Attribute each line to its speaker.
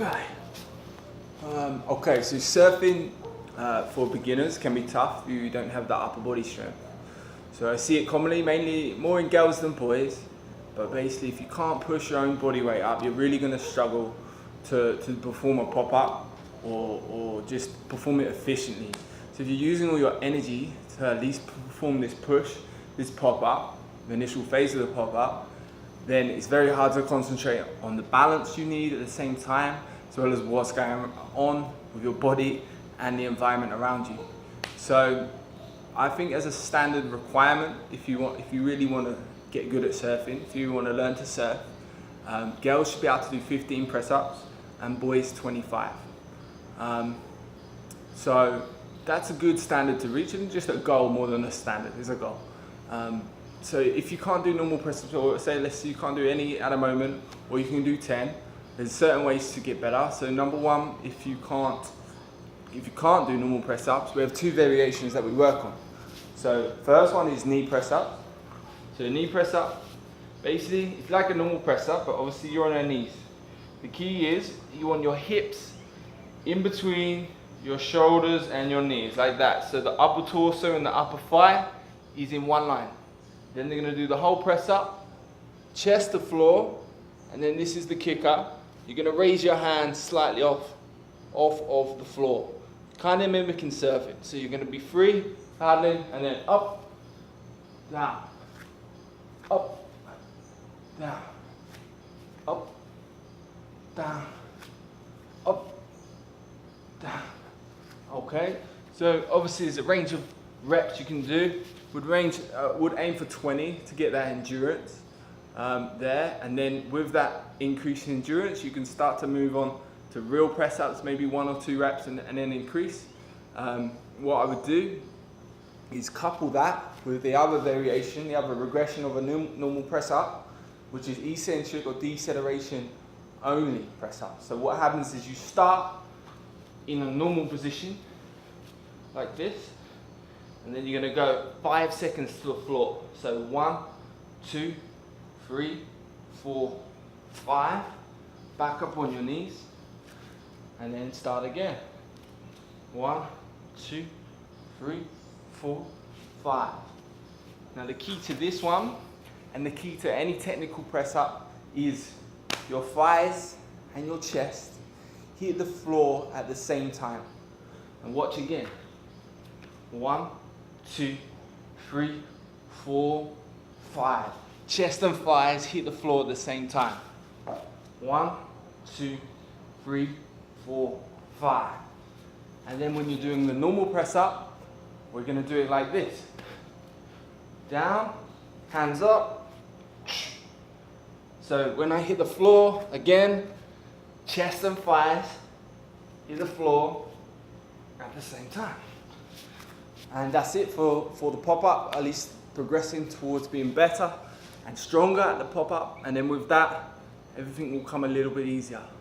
Speaker 1: Okay. Okay, so surfing for beginners can be tough if you don't have that upper body strength. So I see it commonly, mainly more in girls than boys, but basically if you can't push your own body weight up, you're really going to struggle to perform a pop-up or just perform it efficiently. So if you're using all your energy to at least perform this push, this pop-up, the initial phase of the pop-up, then it's very hard to concentrate on the balance you need at the same time, as well as what's going on with your body and the environment around you. So I think as a standard requirement, if you really want to get good at surfing, if you want to learn to surf, girls should be able to do 15 press-ups and boys 25. So that's a good standard to reach, and just a goal more than a standard, is a goal. So if you can't do normal press-ups, or say let's say you can't do any at a moment, or you can do 10, there's certain ways to get better. So number one, if you can't do normal press-ups, we have two variations that we work on. So first one is knee press-up. So knee press-up, basically it's like a normal press-up, but obviously you're on our knees. The key is you want your hips in between your shoulders and your knees, like that. So the upper torso and the upper thigh is in one line. Then they're going to do the whole press up, chest to floor, and then this is the kick up. You're going to raise your hands slightly off of the floor, kind of mimicking surfing. So you're going to be free, paddling, and then up, down, up, down, up, down, up, down. Okay, so obviously there's a range of reps you can do. Would aim for 20 to get that endurance there, and then with that increase in endurance, you can start to move on to real press ups, maybe 1 or 2 reps, and then increase. What I would do is couple that with the other variation, the other regression of a normal press up, which is eccentric or deceleration only press up. So what happens is you start in a normal position like this, and then you're going to go 5 seconds to the floor. So 1, 2, 3, 4, 5. Back up on your knees, and then start again. 1, 2, 3, 4, 5. Now the key to this one, and the key to any technical press up, is your thighs and your chest hit the floor at the same time. And watch again. 1, 2, 3, 4, 5. Chest and thighs hit the floor at the same time. 1, 2, 3, 4, 5. And then when you're doing the normal press up, we're going to do it like this. Down, hands up. So when I hit the floor, again, chest and thighs hit the floor at the same time. And that's it for the pop-up, at least progressing towards being better and stronger at the pop-up. And then with that, everything will come a little bit easier.